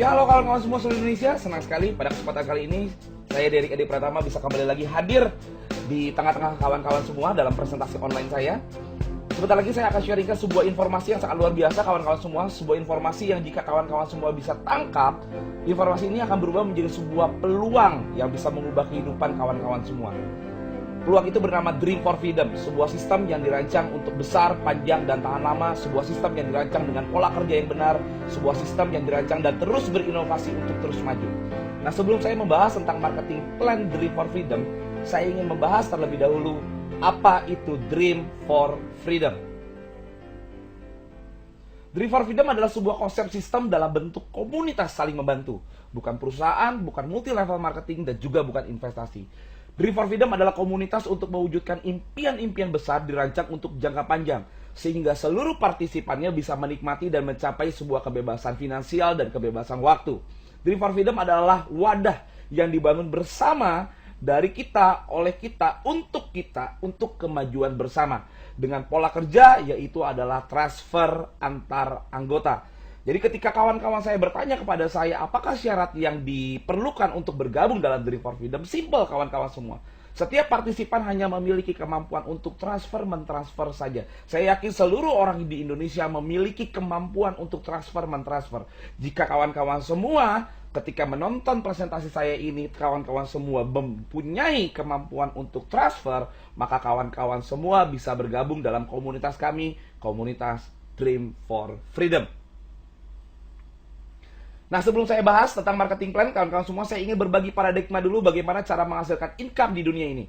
Ya, halo kawan-kawan semua seluruh Indonesia. Senang sekali pada kesempatan kali ini saya Derik Edi Pratama bisa kembali lagi hadir di tengah-tengah kawan-kawan semua dalam presentasi online saya. Sebentar lagi saya akan sharingkan sebuah informasi yang sangat luar biasa kawan-kawan semua. Sebuah informasi yang jika kawan-kawan semua bisa tangkap, informasi ini akan berubah menjadi sebuah peluang yang bisa mengubah kehidupan kawan-kawan semua. Peluang itu bernama Dream for Freedom, sebuah sistem yang dirancang untuk besar, panjang, dan tahan lama, sebuah sistem yang dirancang dengan pola kerja yang benar, sebuah sistem yang dirancang dan terus berinovasi untuk terus maju. Nah, sebelum saya membahas tentang marketing plan Dream for Freedom, saya ingin membahas terlebih dahulu apa itu Dream for Freedom. Dream for Freedom adalah sebuah konsep sistem dalam bentuk komunitas saling membantu, bukan perusahaan, bukan multi-level marketing, dan juga bukan investasi. Dream for Freedom adalah komunitas untuk mewujudkan impian-impian besar dirancang untuk jangka panjang, sehingga seluruh partisipannya bisa menikmati dan mencapai sebuah kebebasan finansial dan kebebasan waktu. Dream for Freedom adalah wadah yang dibangun bersama dari kita, oleh kita, untuk kemajuan bersama. Dengan pola kerja, yaitu adalah transfer antar anggota. Jadi ketika kawan-kawan saya bertanya kepada saya, apakah syarat yang diperlukan untuk bergabung dalam Dream for Freedom? Simple kawan-kawan semua. Setiap partisipan hanya memiliki kemampuan untuk mentransfer saja. Saya yakin seluruh orang di Indonesia memiliki kemampuan untuk mentransfer. Jika kawan-kawan semua ketika menonton presentasi saya ini, kawan-kawan semua mempunyai kemampuan untuk transfer, maka kawan-kawan semua bisa bergabung dalam komunitas kami, komunitas Dream for Freedom. Nah, sebelum saya bahas tentang marketing plan, kawan-kawan semua, saya ingin berbagi paradigma dulu bagaimana cara menghasilkan income di dunia ini.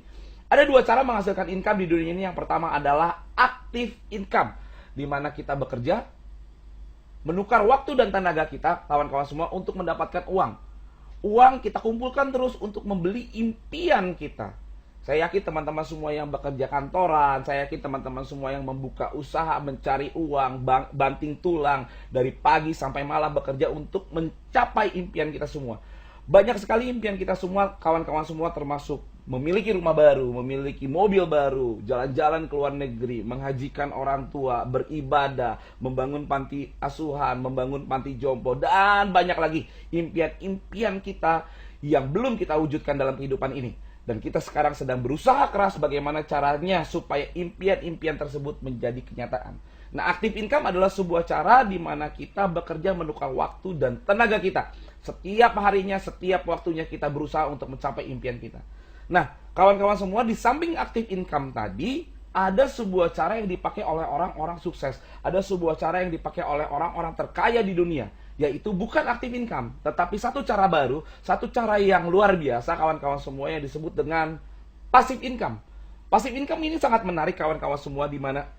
Ada dua cara menghasilkan income di dunia ini. Yang pertama adalah active income, di mana kita bekerja, menukar waktu dan tenaga kita, kawan-kawan semua, untuk mendapatkan uang. Uang kita kumpulkan terus untuk membeli impian kita. Saya yakin teman-teman semua yang bekerja kantoran, saya yakin teman-teman semua yang membuka usaha, mencari uang, banting tulang, dari pagi sampai malam bekerja untuk mencapai impian kita semua. Banyak sekali impian kita semua, kawan-kawan semua, termasuk memiliki rumah baru, memiliki mobil baru, jalan-jalan ke luar negeri, menghajikan orang tua, beribadah, membangun panti asuhan, membangun panti jompo, dan banyak lagi impian-impian kita yang belum kita wujudkan dalam kehidupan ini. Dan kita sekarang sedang berusaha keras bagaimana caranya supaya impian-impian tersebut menjadi kenyataan. Nah, active income adalah sebuah cara di mana kita bekerja menukar waktu dan tenaga kita. Setiap harinya, setiap waktunya kita berusaha untuk mencapai impian kita. Nah, kawan-kawan semua, di samping active income tadi, ada sebuah cara yang dipakai oleh orang-orang sukses. Ada sebuah cara yang dipakai oleh orang-orang terkaya di dunia, yaitu bukan active income, tetapi satu cara baru, satu cara yang luar biasa kawan-kawan semua, yang disebut dengan passive income. Passive income ini sangat menarik kawan-kawan semua, di mana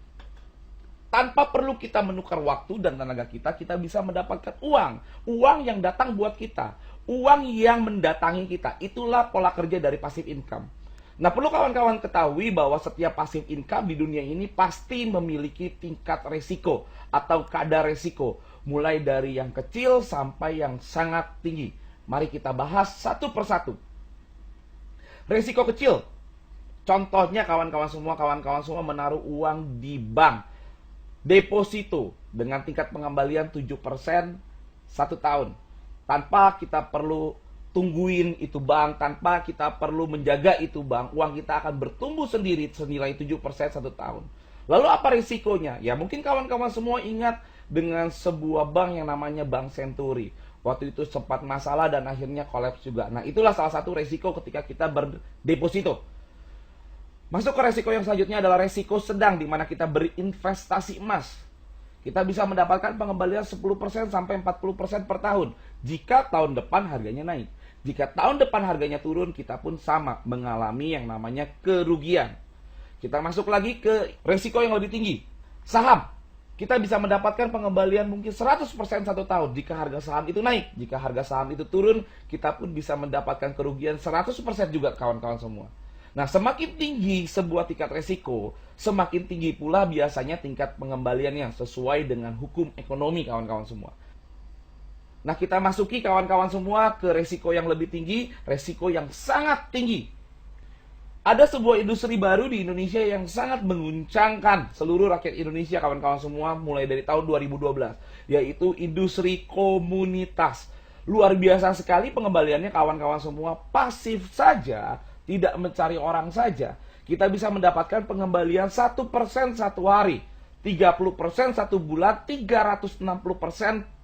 tanpa perlu kita menukar waktu dan tenaga kita, kita bisa mendapatkan uang. Uang yang datang buat kita, uang yang mendatangi kita. Itulah pola kerja dari passive income. Nah, perlu kawan-kawan ketahui bahwa setiap passive income di dunia ini pasti memiliki tingkat resiko atau kadar resiko, mulai dari yang kecil sampai yang sangat tinggi. Mari kita bahas satu persatu. Resiko kecil, contohnya kawan-kawan semua menaruh uang di bank deposito dengan tingkat pengembalian 7% 1 tahun, tanpa kita perlu tungguin itu bank, tanpa kita perlu menjaga itu bank, uang kita akan bertumbuh sendiri senilai 7% 1 tahun. Lalu apa risikonya? Ya, mungkin kawan-kawan semua ingat dengan sebuah bank yang namanya Bank Century. Waktu itu sempat masalah dan akhirnya kolaps juga. Nah, itulah salah satu resiko ketika kita berdeposito. Masuk ke resiko yang selanjutnya adalah resiko sedang, di mana kita berinvestasi emas. Kita bisa mendapatkan pengembalian 10% sampai 40% per tahun jika tahun depan harganya naik. Jika tahun depan harganya turun, kita pun sama mengalami yang namanya kerugian. Kita masuk lagi ke resiko yang lebih tinggi, saham. Kita bisa mendapatkan pengembalian mungkin 100% 1 tahun jika harga saham itu naik. Jika harga saham itu turun, kita pun bisa mendapatkan kerugian 100% juga kawan-kawan semua. Nah, semakin tinggi sebuah tingkat resiko, semakin tinggi pula biasanya tingkat pengembaliannya sesuai dengan hukum ekonomi kawan-kawan semua. Nah, kita masuki kawan-kawan semua ke resiko yang lebih tinggi, resiko yang sangat tinggi. Ada sebuah industri baru di Indonesia yang sangat menguncangkan seluruh rakyat Indonesia, kawan-kawan semua, mulai dari tahun 2012, yaitu industri komunitas. Luar biasa sekali pengembaliannya kawan-kawan semua. Pasif saja, tidak mencari orang saja, kita bisa mendapatkan pengembalian 1% satu hari, 30% satu bulan, 360%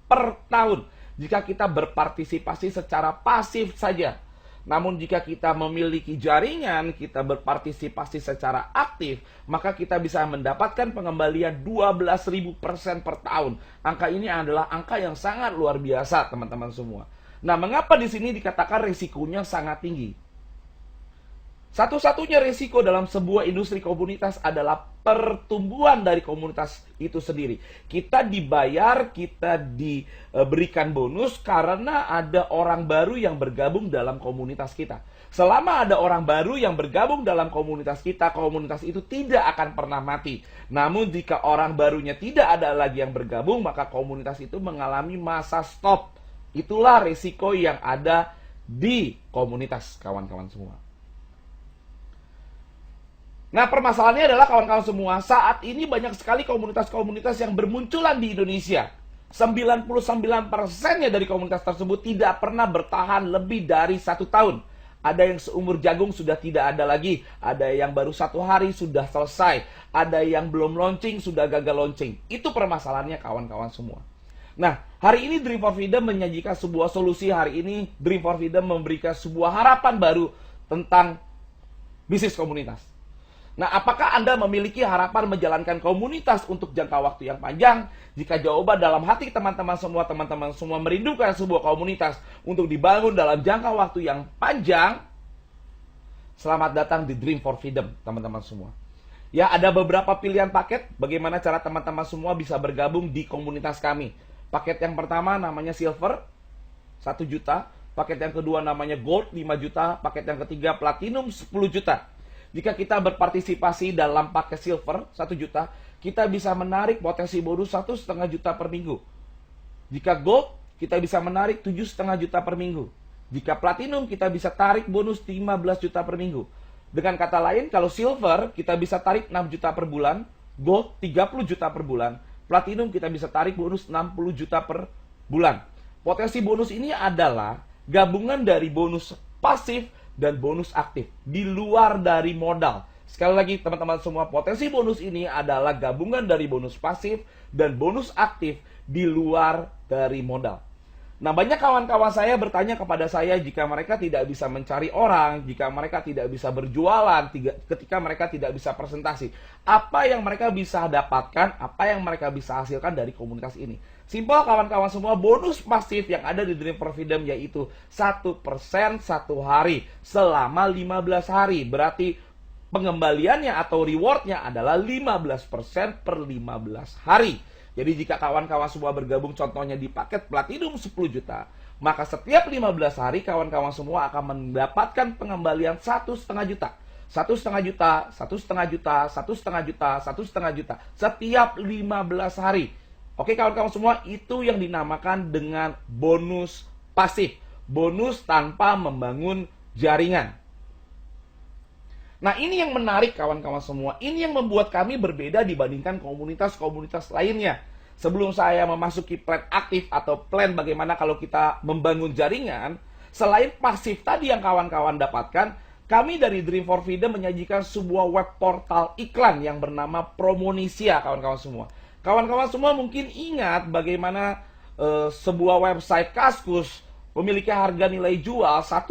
per tahun jika kita berpartisipasi secara pasif saja. Namun jika kita memiliki jaringan, kita berpartisipasi secara aktif, maka kita bisa mendapatkan pengembalian 12.000% per tahun. Angka ini adalah angka yang sangat luar biasa, teman-teman semua. Nah, mengapa di sini dikatakan risikonya sangat tinggi? Satu-satunya risiko dalam sebuah industri komunitas adalah pertumbuhan dari komunitas itu sendiri. Kita dibayar, kita diberikan bonus karena ada orang baru yang bergabung dalam komunitas kita. Selama ada orang baru yang bergabung dalam komunitas kita, komunitas itu tidak akan pernah mati. Namun jika orang barunya tidak ada lagi yang bergabung, maka komunitas itu mengalami masa stop. Itulah risiko yang ada di komunitas, kawan-kawan semua. Nah, permasalahannya adalah kawan-kawan semua, saat ini banyak sekali komunitas-komunitas yang bermunculan di Indonesia. 99%-nya dari komunitas tersebut tidak pernah bertahan lebih dari 1 tahun. Ada yang seumur jagung sudah tidak ada lagi. Ada yang baru 1 hari sudah selesai. Ada yang belum launching sudah gagal launching. Itu permasalahannya kawan-kawan semua. Nah, hari ini Dream for Freedom menyajikan sebuah solusi. Hari ini Dream for Freedom memberikan sebuah harapan baru tentang bisnis komunitas. Nah, apakah Anda memiliki harapan menjalankan komunitas untuk jangka waktu yang panjang? Jika jawaban dalam hati teman-teman semua merindukan sebuah komunitas untuk dibangun dalam jangka waktu yang panjang, selamat datang di Dream for Freedom, teman-teman semua. Ya, ada beberapa pilihan paket bagaimana cara teman-teman semua bisa bergabung di komunitas kami. Paket yang pertama namanya Silver, 1 juta. Paket yang kedua namanya Gold, 5 juta. Paket yang ketiga Platinum, 10 juta. Jika kita berpartisipasi dalam paket Silver 1 juta, kita bisa menarik potensi bonus 1,5 juta per minggu. Jika Gold, kita bisa menarik 7,5 juta per minggu. Jika Platinum, kita bisa tarik bonus 15 juta per minggu. Dengan kata lain, kalau Silver, kita bisa tarik 6 juta per bulan. Gold, 30 juta per bulan. Platinum, kita bisa tarik bonus 60 juta per bulan. Potensi bonus ini adalah gabungan dari bonus pasif dan bonus aktif di luar dari modal. Sekali lagi teman-teman semua, potensi bonus ini adalah gabungan dari bonus pasif dan bonus aktif di luar dari modal. Nah, banyak kawan-kawan saya bertanya kepada saya jika mereka tidak bisa mencari orang, jika mereka tidak bisa berjualan, ketika mereka tidak bisa presentasi, apa yang mereka bisa dapatkan, apa yang mereka bisa hasilkan dari komunitas ini. Simpel kawan-kawan semua, bonus pasif yang ada di Dream for Freedom yaitu 1% satu hari selama 15 hari. Berarti pengembaliannya atau rewardnya adalah 15% per 15 hari. Jadi jika kawan-kawan semua bergabung contohnya di paket Platinum 10 juta, maka setiap 15 hari kawan-kawan semua akan mendapatkan pengembalian 1,5 juta. 1,5 juta, 1,5 juta, 1,5 juta, 1,5 juta setiap 15 hari. Oke kawan-kawan semua, itu yang dinamakan dengan bonus pasif. Bonus tanpa membangun jaringan. Nah, ini yang menarik kawan-kawan semua. Ini yang membuat kami berbeda dibandingkan komunitas-komunitas lainnya. Sebelum saya memasuki plan aktif atau plan bagaimana kalau kita membangun jaringan, selain pasif tadi yang kawan-kawan dapatkan, kami dari Dream for Freedom menyajikan sebuah web portal iklan yang bernama Promonisia, kawan-kawan semua. Kawan-kawan semua mungkin ingat bagaimana sebuah website Kaskus memiliki harga nilai jual 1,2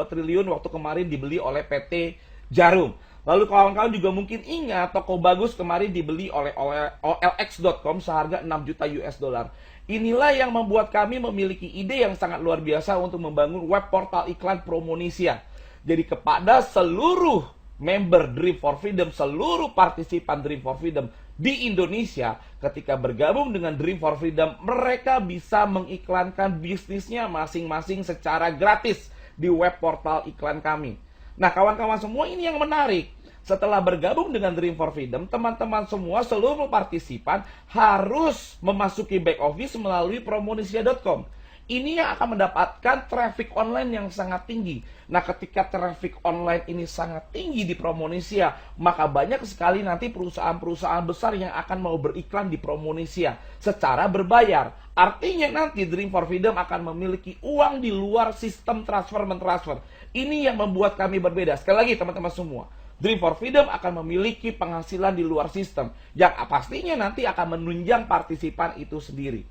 triliun waktu kemarin dibeli oleh PT Jarum. Lalu kawan-kawan juga mungkin ingat toko bagus kemarin dibeli oleh OLX.com seharga 6 juta US dollar. Inilah yang membuat kami memiliki ide yang sangat luar biasa untuk membangun web portal iklan Promonisia. Jadi kepada seluruh member Dream for Freedom, seluruh partisipan Dream for Freedom di Indonesia, ketika bergabung dengan Dream for Freedom, mereka bisa mengiklankan bisnisnya masing-masing secara gratis di web portal iklan kami. Nah, kawan-kawan semua, ini yang menarik. Setelah bergabung dengan Dream for Freedom, teman-teman semua, seluruh partisipan harus memasuki back office melalui promonisia.com. Ini yang akan mendapatkan traffic online yang sangat tinggi. Nah, ketika traffic online ini sangat tinggi di Promonesia, maka banyak sekali nanti perusahaan-perusahaan besar yang akan mau beriklan di Promonesia secara berbayar. Artinya nanti Dream for Freedom akan memiliki uang di luar sistem transfer-mentransfer. Ini yang membuat kami berbeda. Sekali lagi teman-teman semua, Dream for Freedom akan memiliki penghasilan di luar sistem yang pastinya nanti akan menunjang partisipan itu sendiri.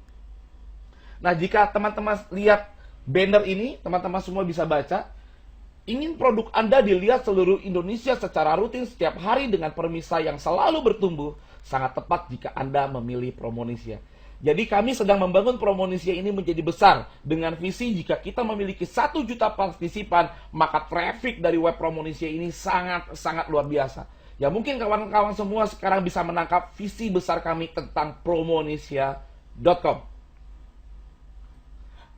Nah, jika teman-teman lihat banner ini, teman-teman semua bisa baca. Ingin produk Anda dilihat seluruh Indonesia secara rutin setiap hari dengan permisa yang selalu bertumbuh, sangat tepat jika Anda memilih Promonesia. Jadi kami sedang membangun Promonesia ini menjadi besar dengan visi jika kita memiliki 1 juta partisipan, maka traffic dari web Promonesia ini sangat luar biasa. Ya mungkin kawan-kawan semua sekarang bisa menangkap visi besar kami tentang promonesia.com.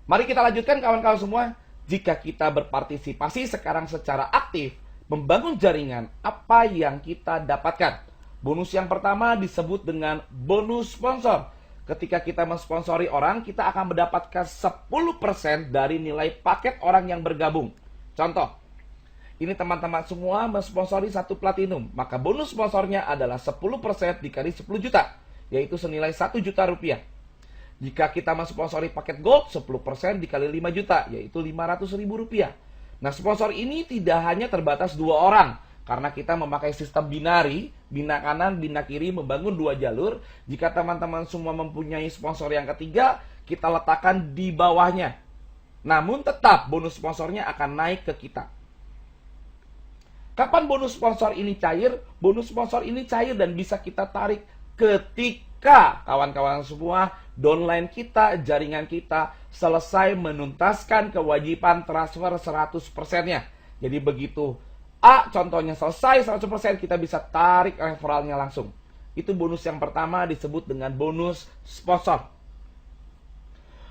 Mari kita lanjutkan kawan-kawan semua. Jika kita berpartisipasi sekarang secara aktif, membangun jaringan, apa yang kita dapatkan? Bonus yang pertama disebut dengan bonus sponsor. Ketika kita mensponsori orang, kita akan mendapatkan 10% dari nilai paket orang yang bergabung. Contoh, ini teman-teman semua mensponsori 1 platinum, maka bonus sponsornya adalah 10% dikali 10 juta, yaitu senilai 1 juta rupiah. Jika kita mensponsori paket gold, 10% dikali 5 juta, yaitu 500 ribu rupiah. Nah, sponsor ini tidak hanya terbatas 2 orang, karena kita memakai sistem binari, bina kanan, bina kiri, membangun 2 jalur. Jika teman-teman semua mempunyai sponsor yang ketiga, kita letakkan di bawahnya. Namun tetap bonus sponsornya akan naik ke kita. Kapan bonus sponsor ini cair? Bonus sponsor ini cair dan bisa kita tarik ketika kawan-kawan semua downline kita, jaringan kita selesai menuntaskan kewajiban transfer 100%-nya. Jadi begitu A contohnya selesai 100%, kita bisa tarik referralnya langsung. Itu bonus yang pertama disebut dengan bonus sponsor.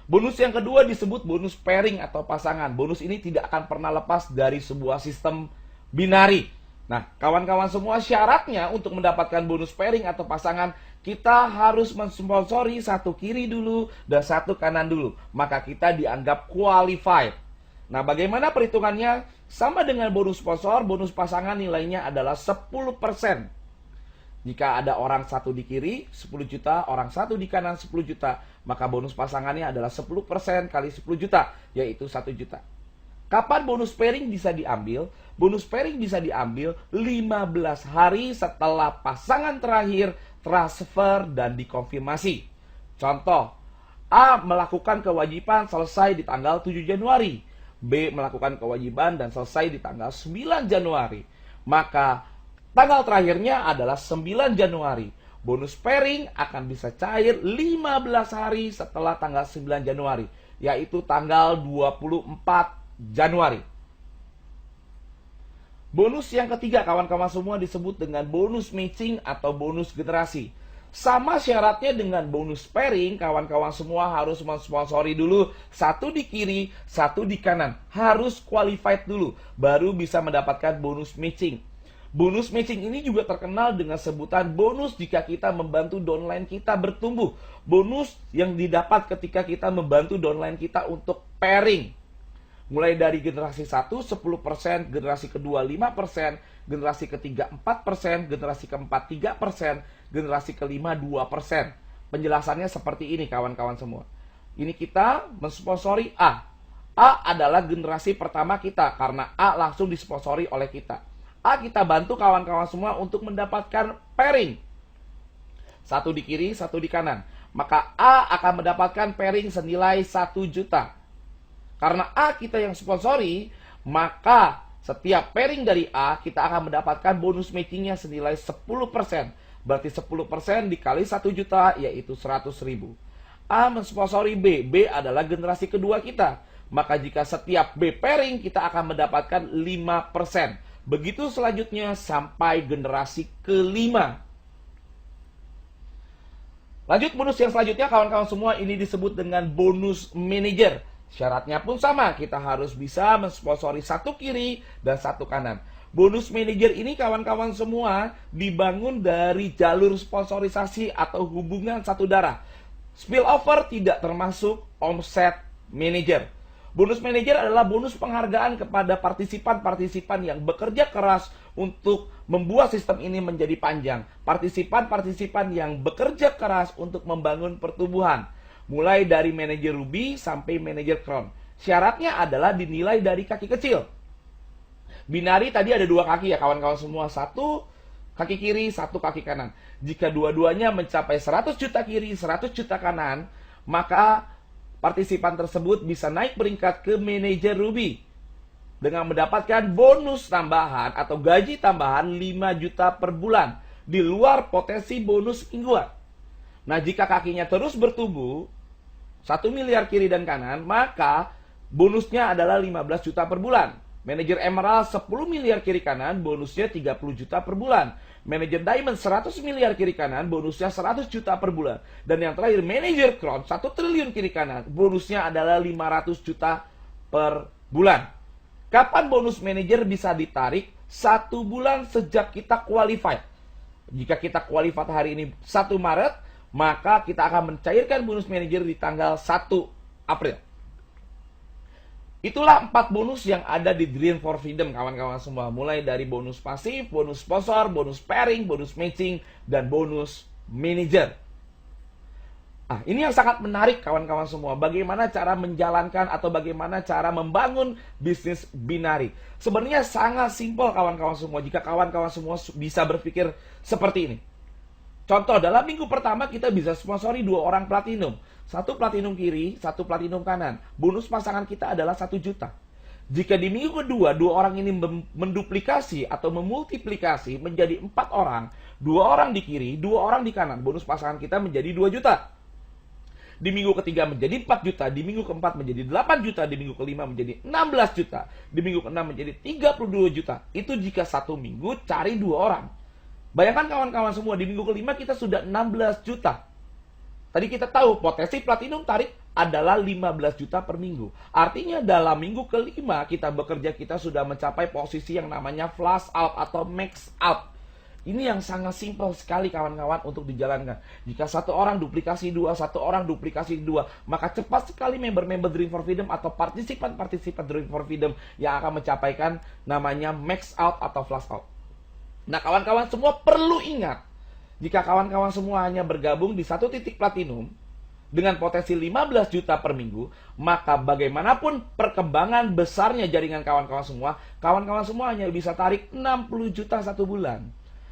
Bonus yang kedua disebut bonus pairing atau pasangan. Bonus ini tidak akan pernah lepas dari sebuah sistem binari. Nah, kawan-kawan semua, syaratnya untuk mendapatkan bonus pairing atau pasangan, kita harus mensponsori 1 kiri dulu dan 1 kanan dulu. Maka kita dianggap qualified. Nah, bagaimana perhitungannya? Sama dengan bonus sponsor, bonus pasangan nilainya adalah 10%. Jika ada orang 1 di kiri, 10 juta, orang 1 di kanan 10 juta, maka bonus pasangannya adalah 10% kali 10 juta, yaitu 1 juta. Kapan bonus pairing bisa diambil? Bonus pairing bisa diambil 15 hari setelah pasangan terakhir transfer dan dikonfirmasi. Contoh, A melakukan kewajiban selesai di tanggal 7 Januari. B melakukan kewajiban dan selesai di tanggal 9 Januari. Maka tanggal terakhirnya adalah 9 Januari. Bonus pairing akan bisa cair 15 hari setelah tanggal 9 Januari, yaitu tanggal 24 Januari. Bonus yang ketiga kawan-kawan semua disebut dengan bonus matching atau bonus generasi. Sama syaratnya dengan bonus pairing, kawan-kawan semua harus mensponsori dulu 1 di kiri, 1 di kanan. Harus qualified dulu, baru bisa mendapatkan bonus matching. Bonus matching ini juga terkenal dengan sebutan bonus jika kita membantu downline kita bertumbuh. Bonus yang didapat ketika kita membantu downline kita untuk pairing. Mulai dari generasi 1, 10%, generasi kedua 5%, generasi ketiga 4%, generasi keempat 3%, generasi kelima 2%. Penjelasannya seperti ini kawan-kawan semua. Ini kita mensponsori A. A adalah generasi pertama kita, karena A langsung disponsori oleh kita. A kita bantu kawan-kawan semua untuk mendapatkan pairing. 1 di kiri, 1 di kanan. Maka A akan mendapatkan pairing senilai 1 juta. Karena A kita yang sponsori, maka setiap pairing dari A kita akan mendapatkan bonus matchingnya senilai 10%. Berarti 10% dikali 1 juta, yaitu 100 ribu. A mensponsori B. B adalah generasi kedua kita. Maka jika setiap B pairing, kita akan mendapatkan 5%. Begitu selanjutnya sampai generasi kelima. Lanjut bonus yang selanjutnya kawan-kawan semua, ini disebut dengan bonus manager. Syaratnya pun sama, kita harus bisa mensponsori 1 kiri dan 1 kanan. Bonus manager ini kawan-kawan semua dibangun dari jalur sponsorisasi atau hubungan satu darah. Spillover tidak termasuk omset manager. Bonus manager adalah bonus penghargaan kepada partisipan-partisipan yang bekerja keras untuk membuat sistem ini menjadi panjang. Partisipan-partisipan yang bekerja keras untuk membangun pertumbuhan. Mulai dari manajer Ruby sampai manajer Cron. Syaratnya adalah dinilai dari kaki kecil. Binari tadi ada 2 kaki ya kawan-kawan semua. 1 kaki kiri, 1 kaki kanan. Jika dua-duanya mencapai 100 juta kiri, 100 juta kanan, maka partisipan tersebut bisa naik peringkat ke manajer Ruby dengan mendapatkan bonus tambahan atau gaji tambahan 5 juta per bulan di luar potensi bonus mingguan. Nah, jika kakinya terus bertumbuh 1 miliar kiri dan kanan, maka bonusnya adalah 15 juta per bulan. Manajer Emerald 10 miliar kiri kanan, bonusnya 30 juta per bulan. Manajer Diamond 100 miliar kiri kanan, bonusnya 100 juta per bulan. Dan yang terakhir, manajer Crown 1 triliun kiri kanan, bonusnya adalah 500 juta per bulan. Kapan bonus manajer bisa ditarik? 1 bulan sejak kita qualified. Jika kita qualified hari ini 1 Maret, maka kita akan mencairkan bonus manajer di tanggal 1 April. Itulah 4 bonus yang ada di Dream for Freedom kawan-kawan semua. Mulai dari bonus pasif, bonus sponsor, bonus pairing, bonus matching, dan bonus manager. Ini yang sangat menarik kawan-kawan semua. Bagaimana cara menjalankan atau bagaimana cara membangun bisnis binari. Sebenarnya sangat simpel kawan-kawan semua. Jika kawan-kawan semua bisa berpikir seperti ini. Contoh, dalam minggu pertama kita bisa sponsori 2 orang platinum. 1 platinum kiri, 1 platinum kanan. Bonus pasangan kita adalah 1 juta. Jika di minggu kedua 2 orang ini menduplikasi atau memultiplikasi menjadi 4 orang, 2 orang di kiri, 2 orang di kanan, bonus pasangan kita menjadi 2 juta. Di minggu ketiga menjadi 4 juta, di minggu keempat menjadi 8 juta, di minggu kelima menjadi 16 juta, di minggu keenam menjadi 32 juta. Itu jika 1 minggu cari 2 orang. Bayangkan kawan-kawan semua, di minggu kelima kita sudah 16 juta. Tadi kita tahu potensi platinum tarik adalah 15 juta per minggu. Artinya dalam minggu kelima kita bekerja, kita sudah mencapai posisi yang namanya flash out atau max out. Ini yang sangat simpel sekali kawan-kawan untuk dijalankan. Jika 1 orang duplikasi 2, 1 orang duplikasi 2, maka cepat sekali member-member Dream for Freedom atau partisipan-partisipan Dream for Freedom yang akan mencapaikan namanya max out atau flash out. Nah, kawan-kawan semua perlu ingat, jika kawan-kawan semua hanya bergabung di 1 titik platinum dengan potensi 15 juta per minggu, maka bagaimanapun perkembangan besarnya jaringan kawan-kawan semua hanya bisa tarik 60 juta 1 bulan.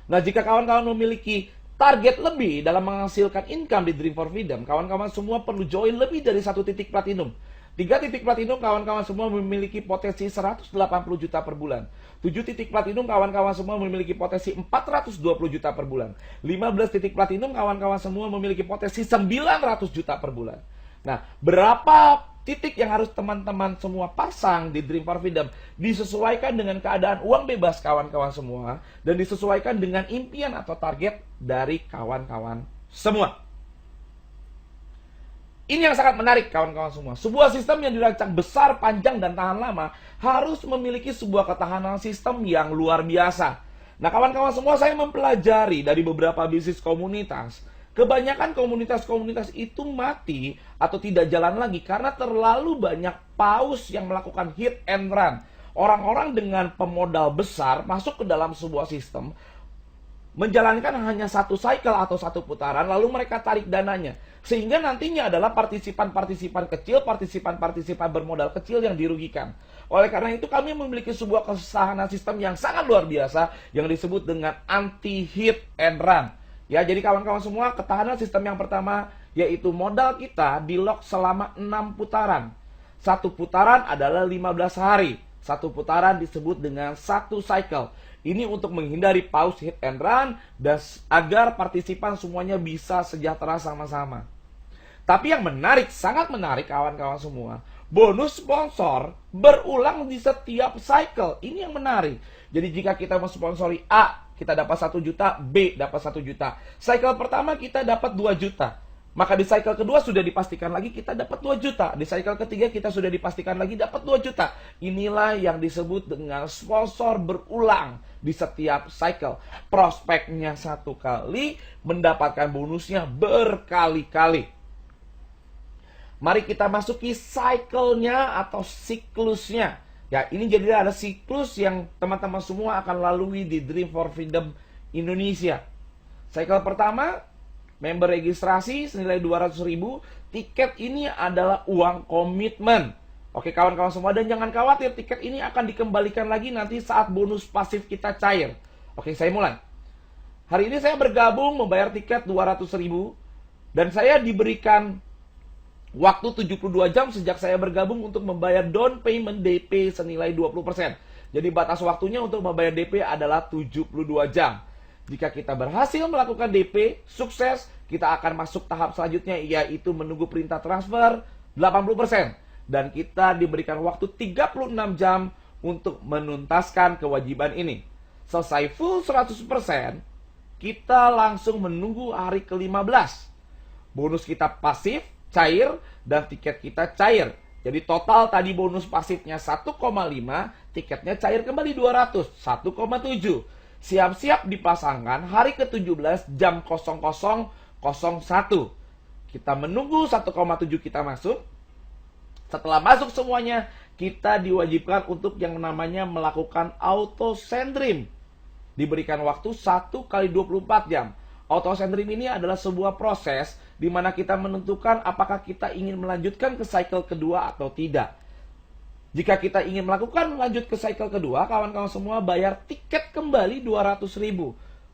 Nah, jika kawan-kawan memiliki target lebih dalam menghasilkan income di Dream for Freedom, kawan-kawan semua perlu join lebih dari 1 titik platinum. 3 titik platinum kawan-kawan semua memiliki potensi 180 juta per bulan. 7 titik platinum kawan-kawan semua memiliki potensi 420 juta per bulan. 15 titik platinum kawan-kawan semua memiliki potensi 900 juta per bulan. Nah, berapa titik yang harus teman-teman semua pasang di Dream for Freedom disesuaikan dengan keadaan uang bebas kawan-kawan semua dan disesuaikan dengan impian atau target dari kawan-kawan semua. Ini yang sangat menarik kawan-kawan semua. Sebuah sistem yang dirancang besar, panjang, dan tahan lama harus memiliki sebuah ketahanan sistem yang luar biasa. Nah kawan-kawan semua, saya mempelajari dari beberapa bisnis komunitas. Kebanyakan komunitas-komunitas itu mati atau tidak jalan lagi karena terlalu banyak paus yang melakukan hit and run. Orang-orang dengan pemodal besar masuk ke dalam sebuah sistem, menjalankan hanya 1 cycle atau 1 putaran, lalu mereka tarik dananya. Sehingga nantinya adalah partisipan-partisipan kecil, partisipan-partisipan bermodal kecil yang dirugikan. Oleh karena itu kami memiliki sebuah ketahanan sistem yang sangat luar biasa yang disebut dengan anti-hit and run. Ya, jadi kawan-kawan semua, ketahanan sistem yang pertama yaitu modal kita di lock selama 6 putaran. 1 putaran adalah 15 hari. 1 putaran disebut dengan 1 cycle. Ini untuk menghindari pause hit and run dan agar partisipan semuanya bisa sejahtera sama-sama. Tapi yang menarik, sangat menarik kawan-kawan semua, bonus sponsor berulang di setiap cycle. Ini yang menarik. Jadi jika kita mensponsori A, kita dapat 1 juta, B dapat 1 juta. Cycle pertama kita dapat 2 juta. Maka di cycle kedua sudah dipastikan lagi kita dapat 2 juta. Di cycle ketiga kita sudah dipastikan lagi dapat 2 juta. Inilah yang disebut dengan sponsor berulang di setiap cycle. Prospeknya 1 kali, mendapatkan bonusnya berkali-kali. Mari kita masuki cycle-nya atau siklusnya. Ya, ini jadi ada siklus yang teman-teman semua akan lalui di Dream for Freedom Indonesia. Cycle pertama, member registrasi senilai 200.000. Tiket ini adalah uang komitmen. Oke kawan-kawan semua, dan jangan khawatir, tiket ini akan dikembalikan lagi nanti saat bonus pasif kita cair. Oke, saya mulai. Hari ini saya bergabung membayar tiket 200.000 dan saya diberikan waktu 72 jam sejak saya bergabung untuk membayar down payment DP senilai 20%. Jadi batas waktunya untuk membayar DP adalah 72 jam. Jika kita berhasil melakukan DP, sukses, kita akan masuk tahap selanjutnya, yaitu menunggu perintah transfer 80%. Dan kita diberikan waktu 36 jam untuk menuntaskan kewajiban ini. Selesai full 100%, kita langsung menunggu hari ke-15. Bonus kita pasif, cair, dan tiket kita cair. Jadi total tadi bonus pasifnya 1,5, tiketnya cair kembali 200, 1,7. Siap-siap dipasangkan hari ke-17 jam 00.01. Kita menunggu 1,7 kita masuk. Setelah masuk semuanya, kita diwajibkan untuk yang namanya melakukan auto send dream. Diberikan waktu 1 kali 24 jam. Auto send dream ini adalah sebuah proses di mana kita menentukan apakah kita ingin melanjutkan ke cycle kedua atau tidak. Jika kita ingin melakukan lanjut ke cycle kedua, kawan-kawan semua bayar tiket kembali 200.000.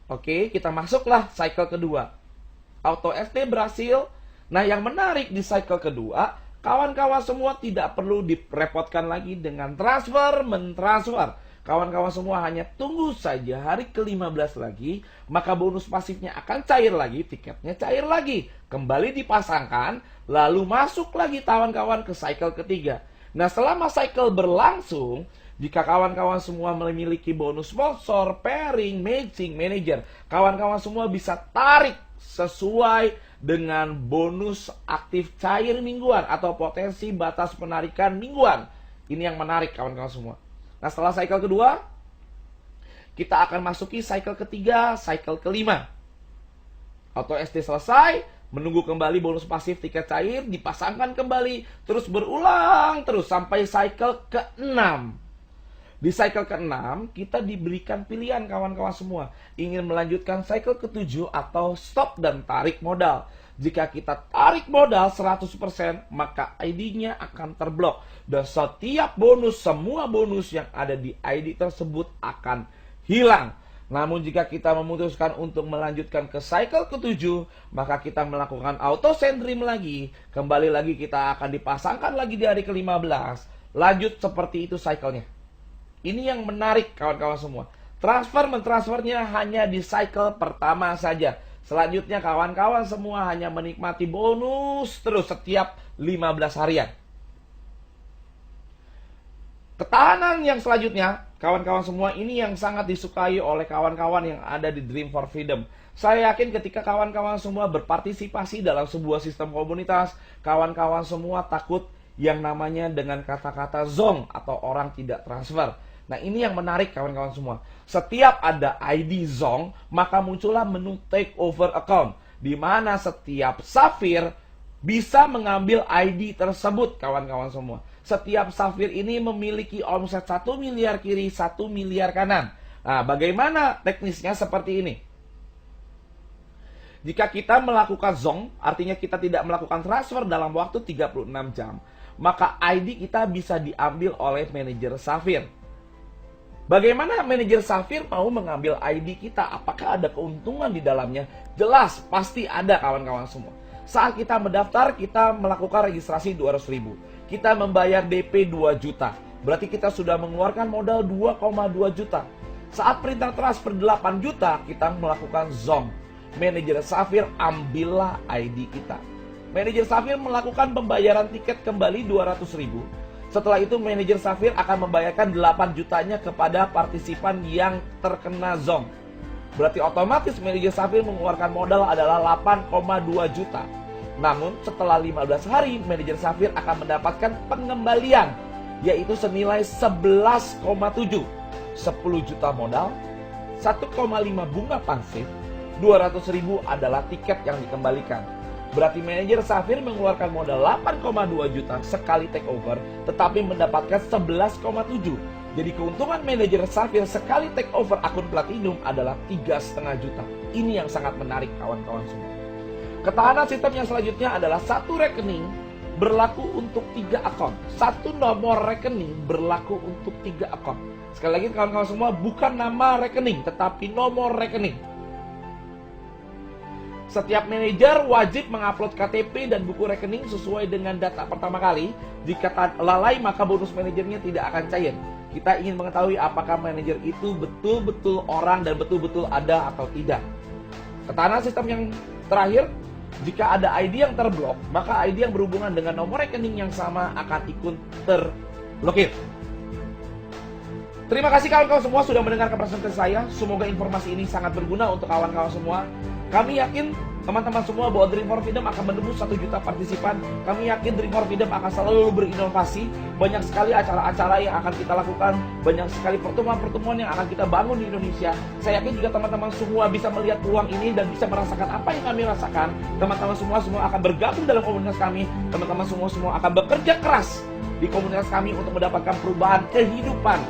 Oke, kita masuklah cycle kedua. Auto ST berhasil. Nah, yang menarik di cycle kedua, kawan-kawan semua tidak perlu direpotkan lagi dengan transfer, mentransfer. Kawan-kawan semua hanya tunggu saja hari ke-15 lagi, maka bonus pasifnya akan cair lagi, tiketnya cair lagi. Kembali dipasangkan, lalu masuk lagi kawan-kawan ke cycle ketiga. Nah, selama cycle berlangsung, jika kawan-kawan semua memiliki bonus sponsor, pairing, matching, manager, kawan-kawan semua bisa tarik sesuai dengan bonus aktif cair mingguan atau potensi batas penarikan mingguan. Ini yang menarik kawan-kawan semua. Nah, setelah cycle kedua, kita akan masuki cycle ketiga, cycle kelima. Auto ST selesai, menunggu kembali bonus pasif tiket cair, dipasangkan kembali, terus berulang terus sampai cycle ke-6. Di cycle ke-6, kita diberikan pilihan kawan-kawan semua. Ingin melanjutkan cycle ke-7 atau stop dan tarik modal. Jika kita tarik modal 100%, maka ID-nya akan terblok. Dan setiap bonus, semua bonus yang ada di ID tersebut akan hilang. Namun jika kita memutuskan untuk melanjutkan ke cycle ke-7, maka kita melakukan auto send dream lagi. Kembali lagi kita akan dipasangkan lagi di hari ke-15. Lanjut seperti itu cycle-nya. Ini yang menarik kawan-kawan semua. Mentransfernya hanya di cycle pertama saja. Selanjutnya kawan-kawan semua hanya menikmati bonus terus setiap 15 harian. Ketahanan yang selanjutnya, kawan-kawan semua, ini yang sangat disukai oleh kawan-kawan yang ada di Dream for Freedom. Saya yakin ketika kawan-kawan semua berpartisipasi dalam sebuah sistem komunitas, kawan-kawan semua takut yang namanya dengan kata-kata zong atau orang tidak transfer. Nah, ini yang menarik kawan-kawan semua. Setiap ada ID zong, maka muncullah menu take over account, di mana setiap safir bisa mengambil ID tersebut kawan-kawan semua. Setiap safir ini memiliki omset 1 miliar kiri, 1 miliar kanan. Nah, bagaimana teknisnya seperti ini? Jika kita melakukan zong, artinya kita tidak melakukan transfer dalam waktu 36 jam, maka ID kita bisa diambil oleh manajer safir. Bagaimana manajer safir mau mengambil ID kita? Apakah ada keuntungan di dalamnya? Jelas, pasti ada kawan-kawan semua. Saat kita mendaftar, kita melakukan registrasi 200.000. Kita membayar DP 2 juta. Berarti kita sudah mengeluarkan modal 2,2 juta. Saat perintah transfer 8 juta, kita melakukan zong. Manajer safir ambillah ID kita. Manajer safir melakukan pembayaran tiket kembali 200.000. Setelah itu manajer safir akan membayarkan 8 jutanya kepada partisipan yang terkena zong. Berarti otomatis manajer safir mengeluarkan modal adalah 8,2 juta. Namun setelah 15 hari manajer safir akan mendapatkan pengembalian, yaitu senilai 11,7. 10 juta modal, 1,5 bunga pasif, 200.000 adalah tiket yang dikembalikan. Berarti manajer Safir mengeluarkan modal 8,2 juta sekali take over, tetapi mendapatkan 11,7. Jadi keuntungan manajer Safir sekali take over akun Platinum adalah 3,5 juta. Ini yang sangat menarik kawan-kawan semua. Ketahanan sistem yang selanjutnya adalah satu rekening berlaku untuk 3 akun. Satu nomor rekening berlaku untuk 3 akun. Sekali lagi kawan-kawan semua, bukan nama rekening, tetapi nomor rekening. Setiap manajer wajib mengupload KTP dan buku rekening sesuai dengan data pertama kali. Jika lalai, maka bonus manajernya tidak akan cair. Kita ingin mengetahui apakah manajer itu betul-betul orang dan betul-betul ada atau tidak. Ketahanan sistem yang terakhir, jika ada ID yang terblok, maka ID yang berhubungan dengan nomor rekening yang sama akan ikut terblokir. Terima kasih kawan-kawan semua sudah mendengarkan presentasi saya. Semoga informasi ini sangat berguna untuk kawan-kawan semua. Kami yakin teman-teman semua bahwa Dream for Freedom akan menembus 1 juta partisipan. Kami yakin Dream for Freedom akan selalu berinovasi. Banyak sekali acara-acara yang akan kita lakukan. Banyak sekali pertemuan-pertemuan yang akan kita bangun di Indonesia. Saya yakin jika teman-teman semua bisa melihat peluang ini dan bisa merasakan apa yang kami rasakan, teman-teman semua akan bergabung dalam komunitas kami. Teman-teman semua akan bekerja keras di komunitas kami untuk mendapatkan perubahan kehidupan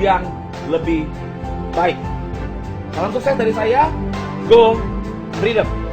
yang lebih baik. Salam sukses dari saya. Go Freedom!